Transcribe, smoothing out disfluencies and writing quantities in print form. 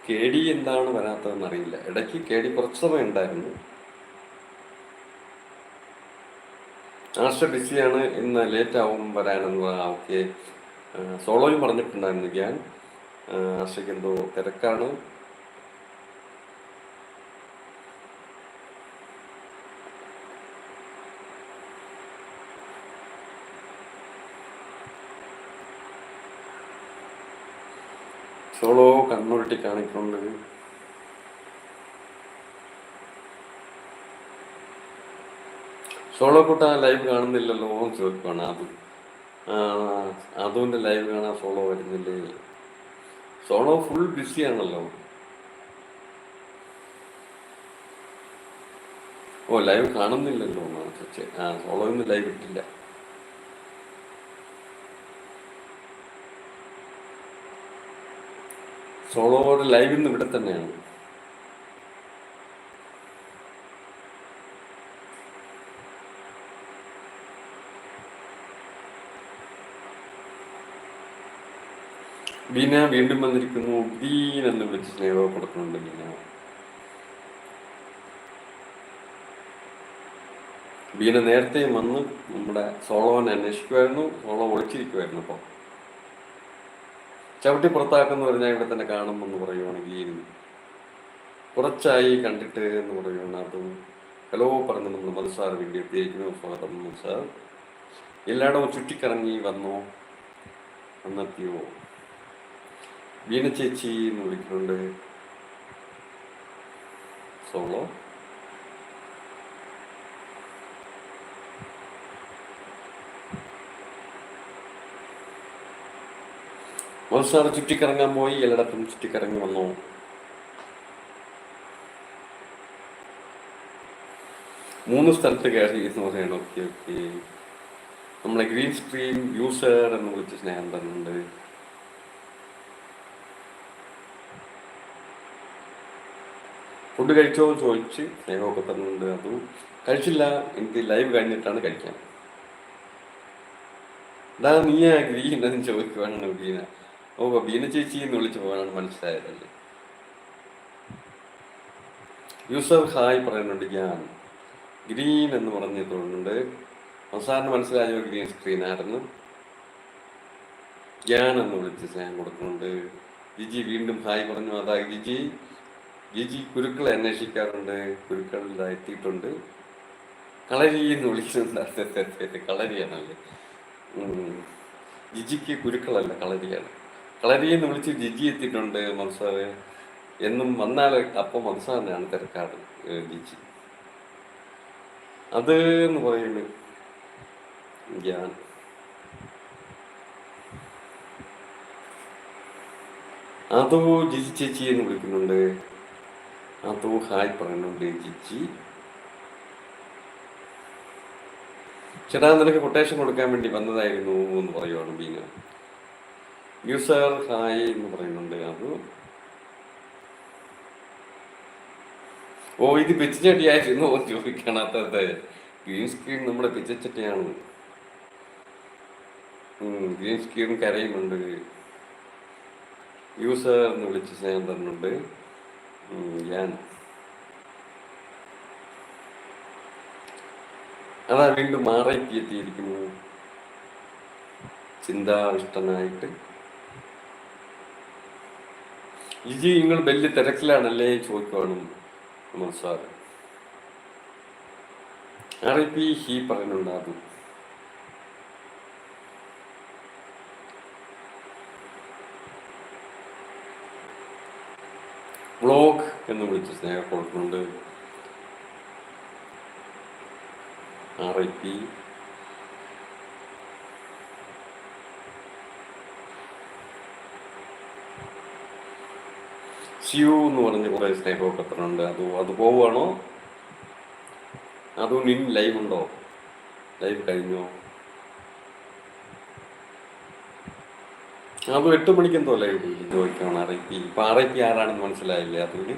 K D എന്താണ് വരാത്തതെന്ന് അറിയില്ല. ഇടയ്ക്ക് കെ ഡി കുറച്ച് സമയം ഉണ്ടായിരുന്നു. ആർഷ ബിസിയാണ്, ഇന്ന് ലേറ്റ് ആവും വരാനെന്ന് പറയാം. ഓക്കെ, സോളോയും പറഞ്ഞിട്ടുണ്ടായിരുന്നു ഞാൻ. ആർഷയ്ക്ക് എന്തോ തിരക്കാണ്. സോളോ കണ്ണുരുട്ടി കാണിക്കുന്നുണ്ട്. സോളോ കൂട്ട ലൈവ് കാണുന്നില്ലല്ലോ എന്ന് ചോദിക്കുവാണ് അത്. അതുകൊണ്ട് ലൈവ് കാണാൻ സോളോ വരുന്നില്ലേ? സോളോ ഫുൾ ബിസിയാണല്ലോ. ഓ, ലൈവ് കാണുന്നില്ലല്ലോ എന്നാണ് ചോദിച്ചത്. സോളോ ഇന്ന് ലൈവ് ഇട്ടില്ല. സോളോയുടെ ലൈവ് ഇന്ന് ഇവിടെ തന്നെയാണ്. ബീന വീണ്ടും വന്നിരിക്കുന്നു. ബീൻ എന്ന് വിളിച്ച് സ്നേഹം കൊടുക്കുന്നുണ്ട് ബീന. ബീന നേരത്തെയും വന്ന് നമ്മുടെ സോളോനെ അന്വേഷിക്കുമായിരുന്നു. സോളോ ഒളിച്ചിരിക്കുമായിരുന്നു. അപ്പോൾ ചവിട്ടി പുറത്താക്കെന്ന് പറഞ്ഞാൽ ഇവിടെ തന്നെ കാണുമെന്ന് പറയുവാണെങ്കിൽ കുറച്ചായി കണ്ടിട്ട് എന്ന് പറയുവാണ്. അതും ഹലോ പറഞ്ഞ് നമ്മൾ മധുസാർ വീഡിയോ എത്തിയിരിക്കുന്നു. സ്വാഗതം മധുസാർ. എല്ലായിടവും ചുറ്റിക്കറങ്ങി വന്നോ, വന്നെത്തിയോ? വീണ ചേച്ചി എന്ന് വിളിക്കുന്നുണ്ട് സോളോ. മധുസാർ ചുറ്റിക്കറങ്ങാൻ പോയി, എല്ലായിടത്തും ചുറ്റിക്കറങ്ങി വന്നു. മൂന്ന് സ്ഥലത്ത് കയറി എന്ന് പറയണം. Okay okay. നമ്മളെ ഗ്രീൻ സ്ക്രീൻ യൂസർ എന്ന് വിളിച്ച് സ്നേഹം തരുന്നുണ്ട്. ഫുഡ് കഴിച്ചോ എന്ന് ചോദിച്ച് സ്നേഹമൊക്കെ തരുന്നുണ്ട്. അതും കഴിച്ചില്ല, എനിക്ക് ലൈവ് കഴിഞ്ഞിട്ടാണ് കഴിക്കാൻ. അതാ നീയാ ഗ്രീൻ എന്ന് ചോദിക്കുവാണ് ബീന. ഓ, ബീന ചേച്ചി എന്ന് വിളിച്ച് പോകാനാണ് മനസ്സിലായതല്ലേ. യൂസർ ഹായ് പറയുന്നുണ്ട്. ഞാൻ ഗ്രീൻ എന്ന് പറഞ്ഞ് തോന്നുന്നുണ്ട്. അവസാനം മനസ്സിലായോ ഗ്രീൻ സ്ക്രീൻ ആയിരുന്നു. ഞാൻ എന്ന് വിളിച്ച് സ്നേഹം കൊടുക്കുന്നുണ്ട്. ജിജി വീണ്ടും ഹായ് പറഞ്ഞു. അതാ ജിജി. ജിജി കുരുക്കളെ അന്വേഷിക്കാറുണ്ട്. കുരുക്കൾ ഇതാ എത്തിയിട്ടുണ്ട്. കളരി എന്ന് വിളിക്കുന്നുണ്ട്. കളരിയാണല്ലേ. ജിജിക്ക് കുരുക്കളല്ല, കളരിയാണ്. കളരി എന്ന് വിളിച്ച് ജിജി എത്തിയിട്ടുണ്ട്. മധുസാറ് എന്നും വന്നാൽ അപ്പം മധുസാറിനാണ് തിരക്കാട് ജിജി. അത് എന്ന് പറയുന്നത് ഞാൻ. അതോ ജിജി ചേച്ചി എന്ന് വിളിക്കുന്നുണ്ട്. അതോ ഹായ് പറയുന്നുണ്ട് ജിജി. ചേട്ടാ, നിനക്ക് കൊട്ടേഷൻ കൊടുക്കാൻ വേണ്ടി വന്നതായിരുന്നു എന്ന് പറയുവാണ് ബീന. യൂസർ ഹായ് എന്ന് പറയുന്നുണ്ട്. അത് ഓ, ഇത് പിച്ചച്ചട്ടിയായിരുന്നു ചോദിക്കണത്തത്. ഗ്രീൻ സ്ക്രീൻ നമ്മുടെ പിച്ചച്ചട്ടിയാണ്. ഗ്രീൻ സ്ക്രീൻ കരയുന്നുണ്ട്. യൂസർ എന്ന് വിളിച്ച് സ്നേഹം തരുന്നുണ്ട്. ഞാൻ അതാ വീണ്ടും മാറേക്ക് എത്തിയിരിക്കുന്നു ചിന്താവിഷ്ടനായിട്ട്. ജിജി നിങ്ങൾ വലിയ തിരക്കിലാണല്ലേ ചോദിക്കുവാണ് സാർ. RIP ഹി പറയുന്നുണ്ടാകും. വ്ളോഗ് എന്ന് വിളിച്ച് സ്നേഹം കൊടുക്കുന്നുണ്ട്. RIP. സ്യൂ എന്ന് പറഞ്ഞ് കുറേ സ്നേഹമൊക്കെ എത്തുന്നുണ്ട്. അത് പോവുകയാണോ? അതും ഇനി ലൈവ് ഉണ്ടോ? ലൈവ് കഴിഞ്ഞോ? അത് 8 മണിക്ക് എന്തോ ലൈവ് ചോദിക്കണം. RIP. ഇപ്പം RIP ആരാണെന്ന് മനസ്സിലായില്ലേ? അതിന്